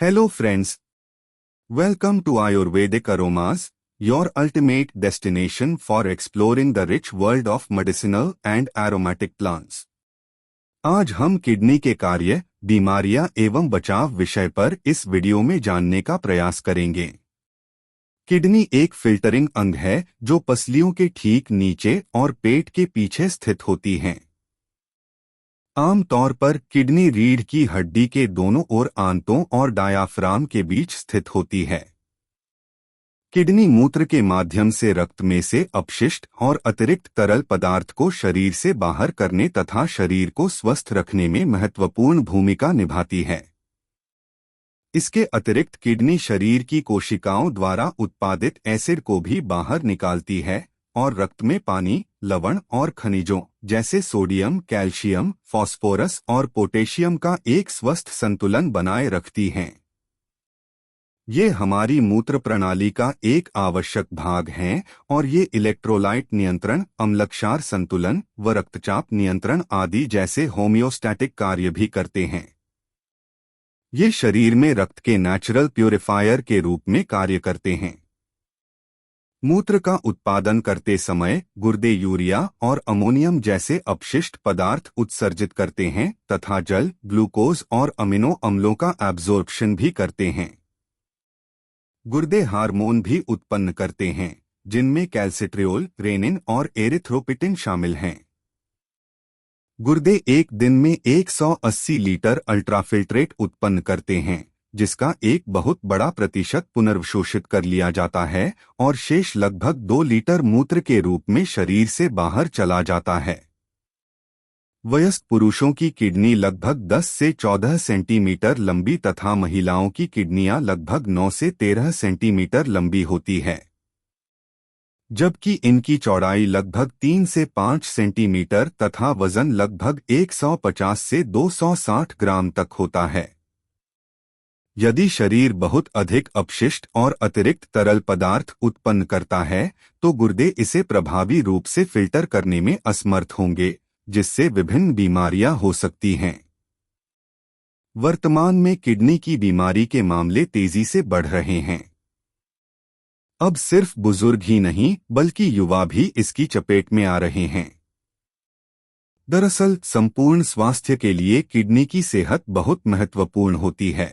Hello friends, welcome to Ayurvedic Aromas, your ultimate destination for exploring the rich world of medicinal and aromatic plants. आज हम kidney के कार्य, बीमारियां एवं बचाव विषय पर इस वीडियो में जानने का प्रयास करेंगे। किडनी एक फिल्टरिंग अंग है जो पसलियों के ठीक नीचे और पेट के पीछे स्थित होती है। आमतौर पर किडनी रीढ़ की हड्डी के दोनों ओर आंतों और डायाफ्राम के बीच स्थित होती है। किडनी मूत्र के माध्यम से रक्त में से अपशिष्ट और अतिरिक्त तरल पदार्थ को शरीर से बाहर करने तथा शरीर को स्वस्थ रखने में महत्वपूर्ण भूमिका निभाती है। इसके अतिरिक्त किडनी शरीर की कोशिकाओं द्वारा उत्पादित एसिड को भी बाहर निकालती है और रक्त में पानी, लवण और खनिजों जैसे सोडियम, कैल्शियम, फास्फोरस और पोटेशियम का एक स्वस्थ संतुलन बनाए रखती हैं। ये हमारी मूत्र प्रणाली का एक आवश्यक भाग हैं और ये इलेक्ट्रोलाइट नियंत्रण, अम्लक्षार संतुलन व रक्तचाप नियंत्रण आदि जैसे होम्योस्टैटिक कार्य भी करते हैं। ये शरीर में रक्त के नेचुरल प्यूरिफायर के रूप में कार्य करते हैं। मूत्र का उत्पादन करते समय गुर्दे यूरिया और अमोनियम जैसे अपशिष्ट पदार्थ उत्सर्जित करते हैं तथा जल, ग्लूकोज और अमीनो अम्लों का एब्जॉर्प्शन भी करते हैं। गुर्दे हार्मोन भी उत्पन्न करते हैं जिनमें कैल्सिट्रियोल, रेनिन और एरिथ्रोपिटिन शामिल हैं। गुर्दे एक दिन में 180 लीटर अल्ट्राफिल्ट्रेट उत्पन्न करते हैं जिसका एक बहुत बड़ा प्रतिशत पुनर्वशोषित कर लिया जाता है और शेष लगभग 2 लीटर मूत्र के रूप में शरीर से बाहर चला जाता है। वयस्क पुरुषों की किडनी लगभग 10 से 14 सेंटीमीटर लंबी तथा महिलाओं की किडनियां लगभग 9 से 13 सेंटीमीटर लंबी होती है, जबकि इनकी चौड़ाई लगभग 3 से 5 सेंटीमीटर तथा वजन लगभग 150 से 260 ग्राम तक होता है। यदि शरीर बहुत अधिक अपशिष्ट और अतिरिक्त तरल पदार्थ उत्पन्न करता है तो गुर्दे इसे प्रभावी रूप से फिल्टर करने में असमर्थ होंगे, जिससे विभिन्न बीमारियां हो सकती हैं। वर्तमान में किडनी की बीमारी के मामले तेजी से बढ़ रहे हैं। अब सिर्फ बुजुर्ग ही नहीं बल्कि युवा भी इसकी चपेट में आ रहे हैं। दरअसल संपूर्ण स्वास्थ्य के लिए किडनी की सेहत बहुत महत्वपूर्ण होती है।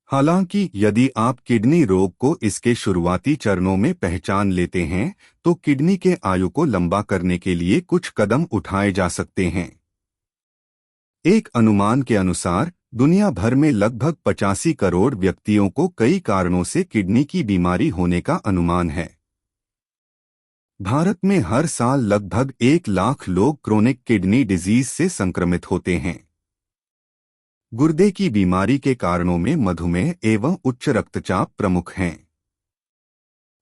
हालांकि यदि आप किडनी रोग को इसके शुरुआती चरणों में पहचान लेते हैं तो किडनी के आयु को लंबा करने के लिए कुछ कदम उठाए जा सकते हैं। एक अनुमान के अनुसार दुनिया भर में लगभग 85 करोड़ व्यक्तियों को कई कारणों से किडनी की बीमारी होने का अनुमान है। भारत में हर साल लगभग 1 लाख लोग क्रोनिक किडनी डिजीज से संक्रमित होते हैं। गुर्दे की बीमारी के कारणों में मधुमेह एवं उच्च रक्तचाप प्रमुख हैं।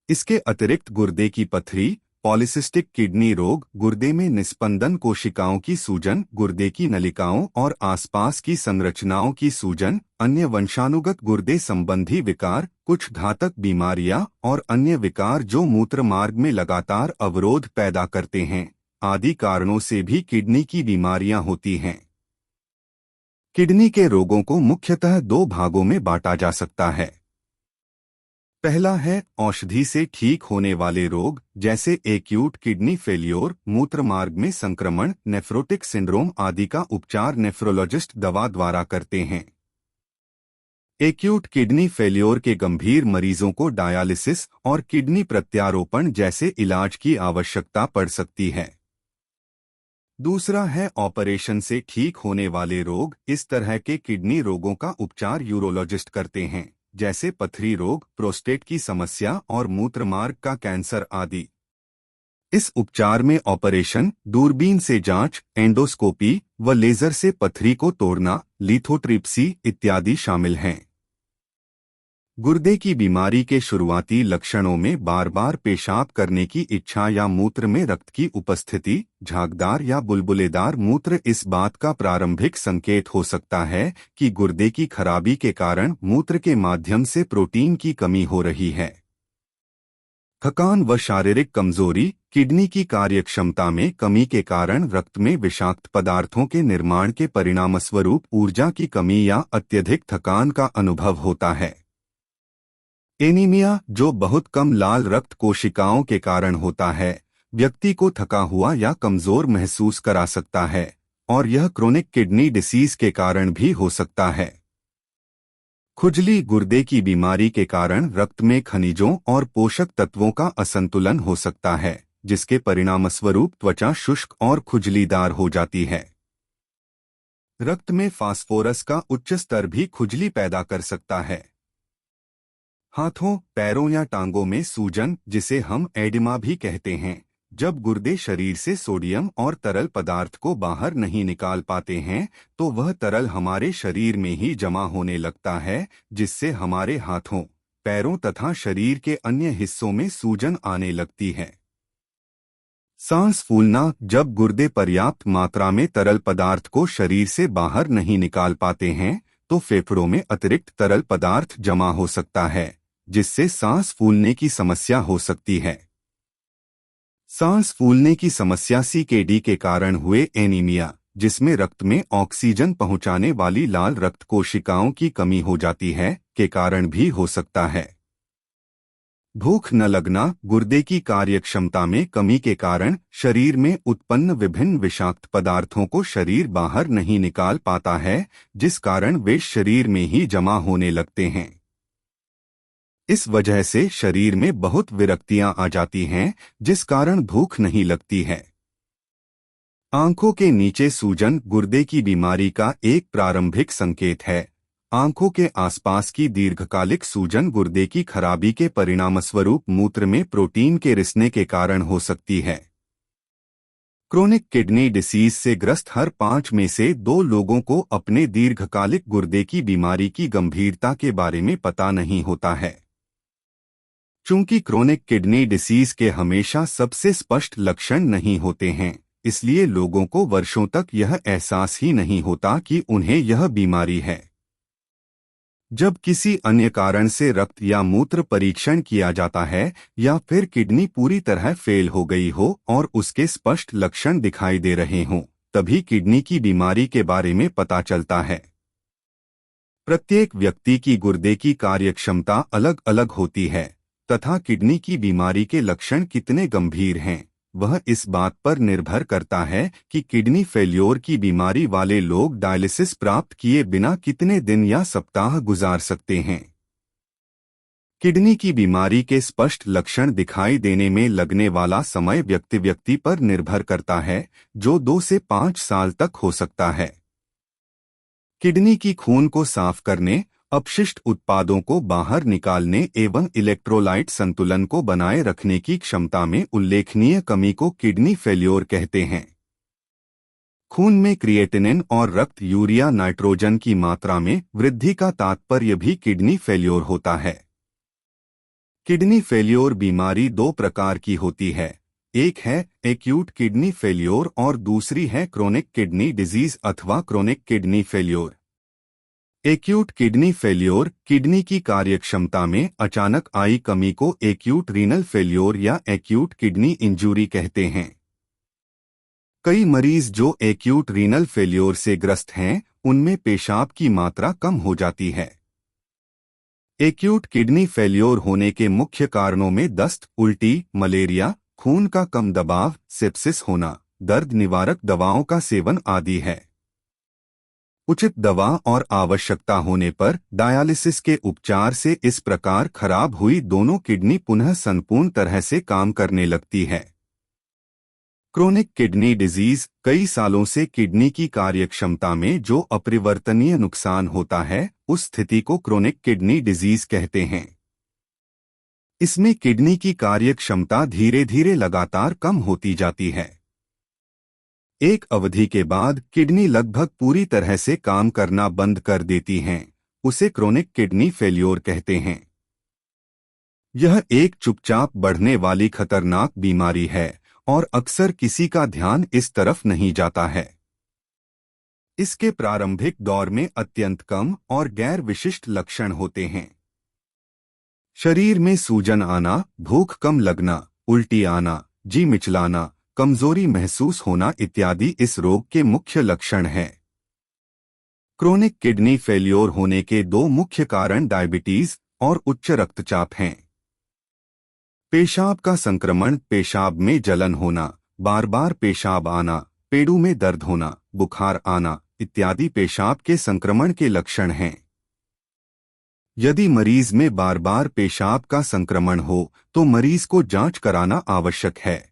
इसके अतिरिक्त गुर्दे की पथरी, पॉलीसिस्टिक किडनी रोग, गुर्दे में निस्पंदन कोशिकाओं की सूजन, गुर्दे की नलिकाओं और आसपास की संरचनाओं की सूजन, अन्य वंशानुगत गुर्दे संबंधी विकार, कुछ घातक बीमारियां और अन्य विकार जो मूत्र मार्ग में लगातार अवरोध पैदा करते हैं, आदि कारणों से भी किडनी की बीमारियां होती हैं। किडनी के रोगों को मुख्यतः 2 भागों में बांटा जा सकता है। पहला है औषधि से ठीक होने वाले रोग जैसे एक्यूट किडनी फेल्योर, मूत्र मार्ग में संक्रमण, नेफ्रोटिक सिंड्रोम आदि का उपचार नेफ्रोलॉजिस्ट दवा द्वारा करते हैं। एक्यूट किडनी फेल्योर के गंभीर मरीजों को डायालिसिस और किडनी प्रत्यारोपण जैसे इलाज की आवश्यकता पड़ सकती है। दूसरा है ऑपरेशन से ठीक होने वाले रोग। इस तरह के किडनी रोगों का उपचार यूरोलॉजिस्ट करते हैं, जैसे पथरी रोग, प्रोस्टेट की समस्या और मूत्र मार्ग का कैंसर आदि। इस उपचार में ऑपरेशन, दूरबीन से जांच, एंडोस्कोपी व लेजर से पथरी को तोड़ना, लिथोट्रिप्सी इत्यादि शामिल हैं। गुर्दे की बीमारी के शुरुआती लक्षणों में बार बार पेशाब करने की इच्छा या मूत्र में रक्त की उपस्थिति, झागदार या बुलबुलेदार मूत्र इस बात का प्रारंभिक संकेत हो सकता है कि गुर्दे की खराबी के कारण मूत्र के माध्यम से प्रोटीन की कमी हो रही है। थकान व शारीरिक कमजोरी किडनी की कार्यक्षमता में कमी के कारण रक्त में विषाक्त पदार्थों के निर्माण के परिणामस्वरूप ऊर्जा की कमी या अत्यधिक थकान का अनुभव होता है। एनीमिया, जो बहुत कम लाल रक्त कोशिकाओं के कारण होता है, व्यक्ति को थका हुआ या कमजोर महसूस करा सकता है और यह क्रोनिक किडनी डिसीज के कारण भी हो सकता है। खुजली गुर्दे की बीमारी के कारण रक्त में खनिजों और पोषक तत्वों का असंतुलन हो सकता है, जिसके परिणामस्वरूप त्वचा शुष्क और खुजलीदार हो जाती है। रक्त में फास्फोरस का उच्च स्तर भी खुजली पैदा कर सकता है। हाथों, पैरों या टांगों में सूजन, जिसे हम एडिमा भी कहते हैं, जब गुर्दे शरीर से सोडियम और तरल पदार्थ को बाहर नहीं निकाल पाते हैं तो वह तरल हमारे शरीर में ही जमा होने लगता है, जिससे हमारे हाथों, पैरों तथा शरीर के अन्य हिस्सों में सूजन आने लगती है। सांस फूलना, जब गुर्दे पर्याप्त मात्रा में तरल पदार्थ को शरीर से बाहर नहीं निकाल पाते हैं तो फेफड़ों में अतिरिक्त तरल पदार्थ जमा हो सकता है, जिससे सांस फूलने की समस्या हो सकती है। सांस फूलने की समस्या सीकेडी के कारण हुए एनीमिया, जिसमें रक्त में ऑक्सीजन पहुंचाने वाली लाल रक्त कोशिकाओं की कमी हो जाती है, के कारण भी हो सकता है। भूख न लगना, गुर्दे की कार्यक्षमता में कमी के कारण शरीर में उत्पन्न विभिन्न विषाक्त पदार्थों को शरीर बाहर नहीं निकाल पाता है, जिस कारण वे शरीर में ही जमा होने लगते हैं। इस वजह से शरीर में बहुत विरक्तियां आ जाती हैं, जिस कारण भूख नहीं लगती है। आंखों के नीचे सूजन गुर्दे की बीमारी का एक प्रारंभिक संकेत है। आंखों के आसपास की दीर्घकालिक सूजन गुर्दे की खराबी के परिणामस्वरूप मूत्र में प्रोटीन के रिसने के कारण हो सकती है। क्रोनिक किडनी डिसीज से ग्रस्त हर 5 में से 2 लोगों को अपने दीर्घकालिक गुर्दे की बीमारी की गंभीरता के बारे में पता नहीं होता है। चूंकि क्रोनिक किडनी डिसीज के हमेशा सबसे स्पष्ट लक्षण नहीं होते हैं, इसलिए लोगों को वर्षों तक यह एहसास ही नहीं होता कि उन्हें यह बीमारी है। जब किसी अन्य कारण से रक्त या मूत्र परीक्षण किया जाता है या फिर किडनी पूरी तरह फेल हो गई हो और उसके स्पष्ट लक्षण दिखाई दे रहे हों, तभी किडनी की बीमारी के बारे में पता चलता है। प्रत्येक व्यक्ति की गुर्दे की कार्यक्षमता अलग अलग होती है तथा किडनी की बीमारी के लक्षण कितने गंभीर हैं, वह इस बात पर निर्भर करता है कि किडनी फेल्योर की बीमारी वाले लोग डायलिसिस प्राप्त किए बिना कितने दिन या सप्ताह गुजार सकते हैं। किडनी की बीमारी के स्पष्ट लक्षण दिखाई देने में लगने वाला समय व्यक्ति पर निर्भर करता है, जो 2 से 5 साल तक हो सकता है। किडनी की खून को साफ करने, अपशिष्ट उत्पादों को बाहर निकालने एवं इलेक्ट्रोलाइट संतुलन को बनाए रखने की क्षमता में उल्लेखनीय कमी को किडनी फेल्योर कहते हैं। खून में क्रिएटिनिन और रक्त यूरिया नाइट्रोजन की मात्रा में वृद्धि का तात्पर्य भी किडनी फेल्योर होता है। किडनी फेल्योर बीमारी 2 प्रकार की होती है, एक है एक्यूट किडनी फेल्योर और दूसरी है क्रोनिक किडनी डिजीज अथवा chronic kidney failure. Acute kidney failure kidney की कार्यक्षमता में अचानक आई कमी को एक्यूट रीनल फेल्योर या एक्यूट किडनी इंजरी कहते हैं। कई मरीज जो एक्यूट रीनल फेल्योर से ग्रस्त हैं, उनमें पेशाब की मात्रा कम हो जाती है। एक्यूट किडनी फेल्योर होने के मुख्य कारणों में दस्त, उल्टी, मलेरिया, खून का कम दबाव, सेप्सिस होना, दर्द निवारक दवाओं का सेवन आदि है। उचित दवा और आवश्यकता होने पर डायलिसिस के उपचार से इस प्रकार खराब हुई दोनों किडनी पुनः संपूर्ण तरह से काम करने लगती है। क्रोनिक किडनी डिजीज कई सालों से किडनी की कार्यक्षमता में जो अपरिवर्तनीय नुकसान होता है, उस स्थिति को क्रोनिक किडनी डिजीज कहते हैं। इसमें किडनी की कार्यक्षमता धीरे धीरे लगातार कम होती जाती है। एक अवधि के बाद किडनी लगभग पूरी तरह से काम करना बंद कर देती हैं, उसे क्रोनिक किडनी फेल्योर कहते हैं। यह एक चुपचाप बढ़ने वाली खतरनाक बीमारी है और अक्सर किसी का ध्यान इस तरफ नहीं जाता है। इसके प्रारंभिक दौर में अत्यंत कम और गैर विशिष्ट लक्षण होते हैं। शरीर में सूजन आना, भूख कम लगना, उल्टी आना, जी मिचलाना, कमजोरी महसूस होना इत्यादि इस रोग के मुख्य लक्षण हैं। क्रोनिक किडनी फेल्योर होने के दो मुख्य कारण डायबिटीज और उच्च रक्तचाप हैं। पेशाब का संक्रमण, पेशाब में जलन होना, बार बार पेशाब आना, पेड़ों में दर्द होना, बुखार आना इत्यादि पेशाब के संक्रमण के लक्षण हैं। यदि मरीज में बार बार पेशाब का संक्रमण हो तो मरीज को जांच कराना आवश्यक है।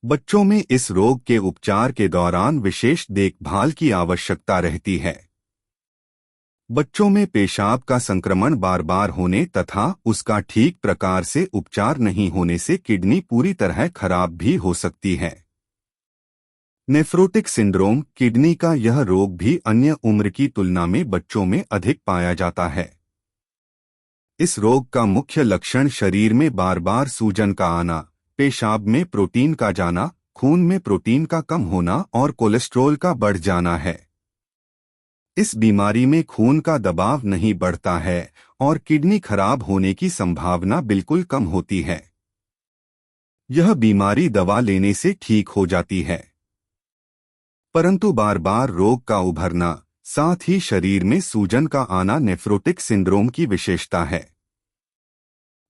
बच्चों में इस रोग के उपचार के दौरान विशेष देखभाल की आवश्यकता रहती है। बच्चों में पेशाब का संक्रमण बार बार होने तथा उसका ठीक प्रकार से उपचार नहीं होने से किडनी पूरी तरह खराब भी हो सकती है। नेफ्रोटिक सिंड्रोम, किडनी का यह रोग भी अन्य उम्र की तुलना में बच्चों में अधिक पाया जाता है। इस रोग का मुख्य लक्षण शरीर में बार बार सूजन का आना, पेशाब में प्रोटीन का जाना, खून में प्रोटीन का कम होना और कोलेस्ट्रॉल का बढ़ जाना है। इस बीमारी में खून का दबाव नहीं बढ़ता है और किडनी खराब होने की संभावना बिल्कुल कम होती है। यह बीमारी दवा लेने से ठीक हो जाती है, परंतु बार बार रोग का उभरना, साथ ही शरीर में सूजन का आना नेफ्रोटिक सिंड्रोम की विशेषता है।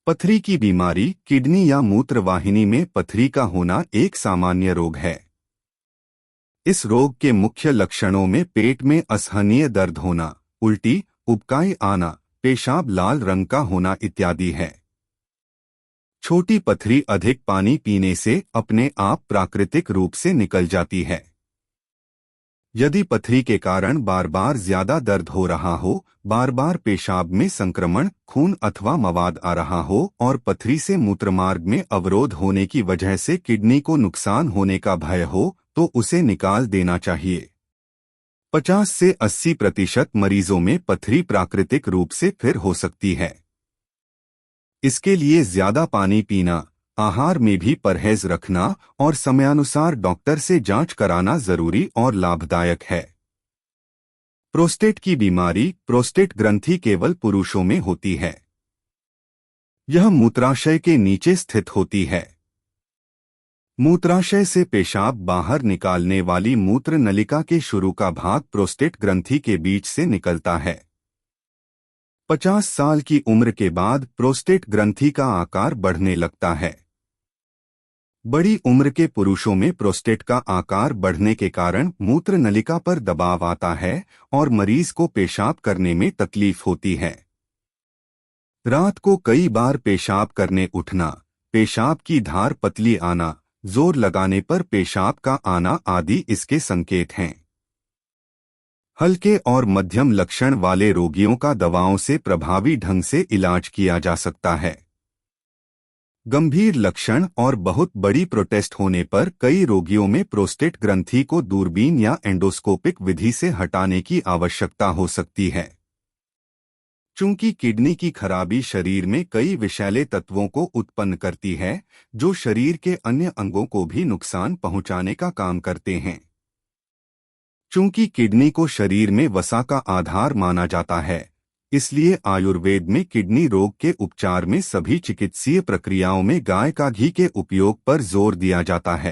पथरी की बीमारी, किडनी या मूत्रवाहिनी में पथरी का होना एक सामान्य रोग है। इस रोग के मुख्य लक्षणों में पेट में असहनीय दर्द होना, उल्टी, उबकाई आना, पेशाब लाल रंग का होना इत्यादि है। छोटी पथरी अधिक पानी पीने से अपने आप प्राकृतिक रूप से निकल जाती है। यदि पथरी के कारण बार बार ज्यादा दर्द हो रहा हो, बार बार पेशाब में संक्रमण, खून अथवा मवाद आ रहा हो और पथरी से मूत्रमार्ग में अवरोध होने की वजह से किडनी को नुकसान होने का भय हो तो उसे निकाल देना चाहिए। 50 से 80% मरीजों में पथरी प्राकृतिक रूप से फिर हो सकती है। इसके लिए ज्यादा पानी पीना, आहार में भी परहेज रखना और समयानुसार डॉक्टर से जांच कराना जरूरी और लाभदायक है। प्रोस्टेट की बीमारी, प्रोस्टेट ग्रंथि केवल पुरुषों में होती है। यह मूत्राशय के नीचे स्थित होती है। मूत्राशय से पेशाब बाहर निकालने वाली मूत्र नलिका के शुरू का भाग प्रोस्टेट ग्रंथि के बीच से निकलता है। 50 साल की उम्र के बाद प्रोस्टेट ग्रंथि का आकार बढ़ने लगता है। बड़ी उम्र के पुरुषों में प्रोस्टेट का आकार बढ़ने के कारण मूत्र नलिका पर दबाव आता है और मरीज को पेशाब करने में तकलीफ होती है। रात को कई बार पेशाब करने उठना, पेशाब की धार पतली आना, जोर लगाने पर पेशाब का आना आदि इसके संकेत हैं। हल्के और मध्यम लक्षण वाले रोगियों का दवाओं से प्रभावी ढंग से इलाज किया जा सकता है। गंभीर लक्षण और बहुत बड़ी प्रोटेस्ट होने पर कई रोगियों में प्रोस्टेट ग्रंथि को दूरबीन या एंडोस्कोपिक विधि से हटाने की आवश्यकता हो सकती है। चूंकि किडनी की खराबी शरीर में कई विषैले तत्वों को उत्पन्न करती है जो शरीर के अन्य अंगों को भी नुकसान पहुंचाने का काम करते हैं। चूंकि किडनी को शरीर में वसा का आधार माना जाता है, इसलिए आयुर्वेद में किडनी रोग के उपचार में सभी चिकित्सीय प्रक्रियाओं में गाय का घी के उपयोग पर जोर दिया जाता है।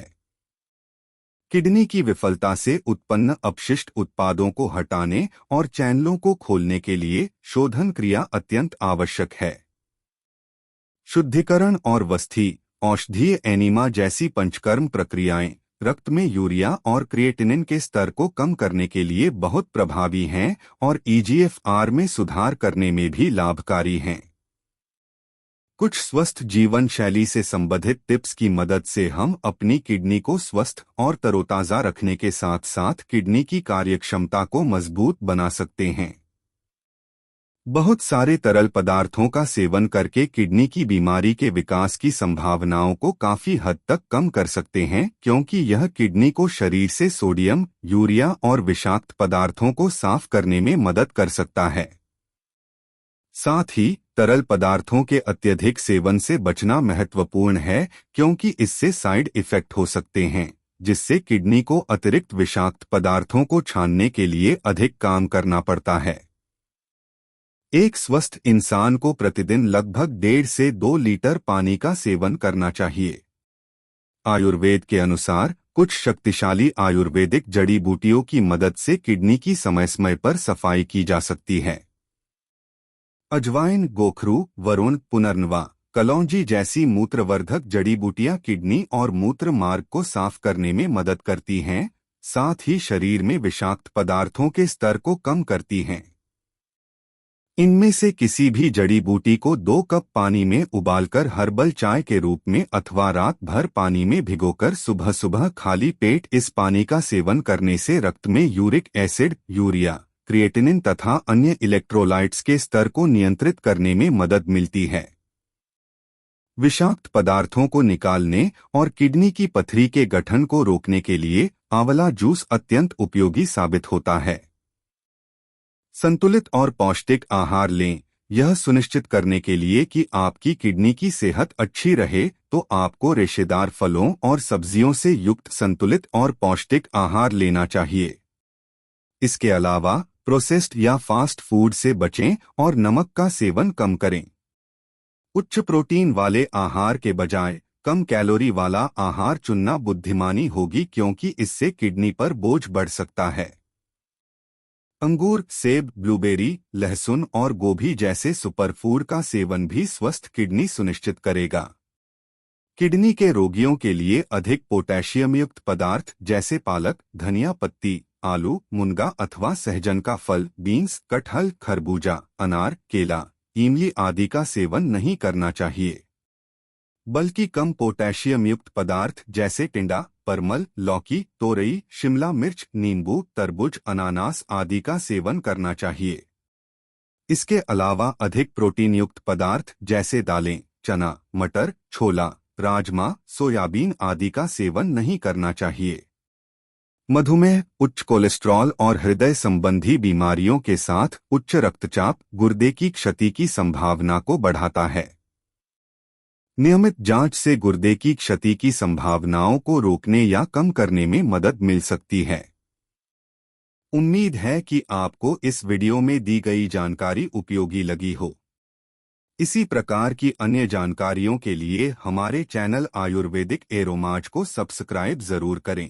किडनी की विफलता से उत्पन्न अपशिष्ट उत्पादों को हटाने और चैनलों को खोलने के लिए शोधन क्रिया अत्यंत आवश्यक है। शुद्धिकरण और वस्थि, औषधीय एनीमा जैसी पंचकर्म प्रक्रियाएं रक्त में यूरिया और क्रिएटिनिन के स्तर को कम करने के लिए बहुत प्रभावी हैं और ईजीएफआर में सुधार करने में भी लाभकारी हैं। कुछ स्वस्थ जीवन शैली से संबंधित टिप्स की मदद से हम अपनी किडनी को स्वस्थ और तरोताजा रखने के साथ साथ किडनी की कार्यक्षमता को मजबूत बना सकते हैं। बहुत सारे तरल पदार्थों का सेवन करके किडनी की बीमारी के विकास की संभावनाओं को काफी हद तक कम कर सकते हैं, क्योंकि यह किडनी को शरीर से सोडियम, यूरिया और विषाक्त पदार्थों को साफ करने में मदद कर सकता है। साथ ही तरल पदार्थों के अत्यधिक सेवन से बचना महत्वपूर्ण है, क्योंकि इससे साइड इफेक्ट हो सकते हैं, जिससे किडनी को अतिरिक्त विषाक्त पदार्थों को छानने के लिए अधिक काम करना पड़ता है। एक स्वस्थ इंसान को प्रतिदिन लगभग 1.5 से 2 लीटर पानी का सेवन करना चाहिए। आयुर्वेद के अनुसार कुछ शक्तिशाली आयुर्वेदिक जड़ी बूटियों की मदद से किडनी की समय समय पर सफाई की जा सकती है। अजवाइन, गोखरू, वरुण, पुनर्नवा, कलौंजी जैसी मूत्रवर्धक जड़ी बूटियां किडनी और मूत्र मार्ग को साफ करने में मदद करती हैं, साथ ही शरीर में विषाक्त पदार्थों के स्तर को कम करती हैं। इनमें से किसी भी जड़ी बूटी को 2 कप पानी में उबालकर हर्बल चाय के रूप में अथवा रात भर पानी में भिगोकर सुबह सुबह खाली पेट इस पानी का सेवन करने से रक्त में यूरिक एसिड, यूरिया, क्रिएटिनिन तथा अन्य इलेक्ट्रोलाइट्स के स्तर को नियंत्रित करने में मदद मिलती है। विषाक्त पदार्थों को निकालने और किडनी की पथरी के गठन को रोकने के लिए आंवला जूस अत्यंत उपयोगी साबित होता है। संतुलित और पौष्टिक आहार लें। यह सुनिश्चित करने के लिए कि आपकी किडनी की सेहत अच्छी रहे तो आपको रेशेदार फलों और सब्जियों से युक्त संतुलित और पौष्टिक आहार लेना चाहिए। इसके अलावा प्रोसेस्ड या फास्ट फूड से बचें और नमक का सेवन कम करें। उच्च प्रोटीन वाले आहार के बजाय कम कैलोरी वाला आहार चुनना बुद्धिमानी होगी, क्योंकि इससे किडनी पर बोझ बढ़ सकता है। अंगूर, सेब, ब्लूबेरी, लहसुन और गोभी जैसे सुपरफूड का सेवन भी स्वस्थ किडनी सुनिश्चित करेगा। किडनी के रोगियों के लिए अधिक पोटेशियम युक्त पदार्थ जैसे पालक, धनिया पत्ती, आलू, मुनगा अथवा सहजन का फल, बीन्स, कटहल, खरबूजा, अनार, केला, इमली आदि का सेवन नहीं करना चाहिए, बल्कि कम पोटेशियम युक्त पदार्थ जैसे टिंडा, परमल, लौकी, तोरई, शिमला मिर्च, नींबू, तरबूज, अनानास आदि का सेवन करना चाहिए। इसके अलावा अधिक प्रोटीन युक्त पदार्थ जैसे दालें, चना, मटर, छोला, राजमा, सोयाबीन आदि का सेवन नहीं करना चाहिए। मधुमेह, उच्च कोलेस्ट्रॉल और हृदय संबंधी बीमारियों के साथ उच्च रक्तचाप गुर्दे की क्षति की संभावना को बढ़ाता है। नियमित जांच से गुर्दे की क्षति की संभावनाओं को रोकने या कम करने में मदद मिल सकती है। उम्मीद है कि आपको इस वीडियो में दी गई जानकारी उपयोगी लगी हो। इसी प्रकार की अन्य जानकारियों के लिए हमारे चैनल आयुर्वेदिक एरोमाज को सब्सक्राइब जरूर करें।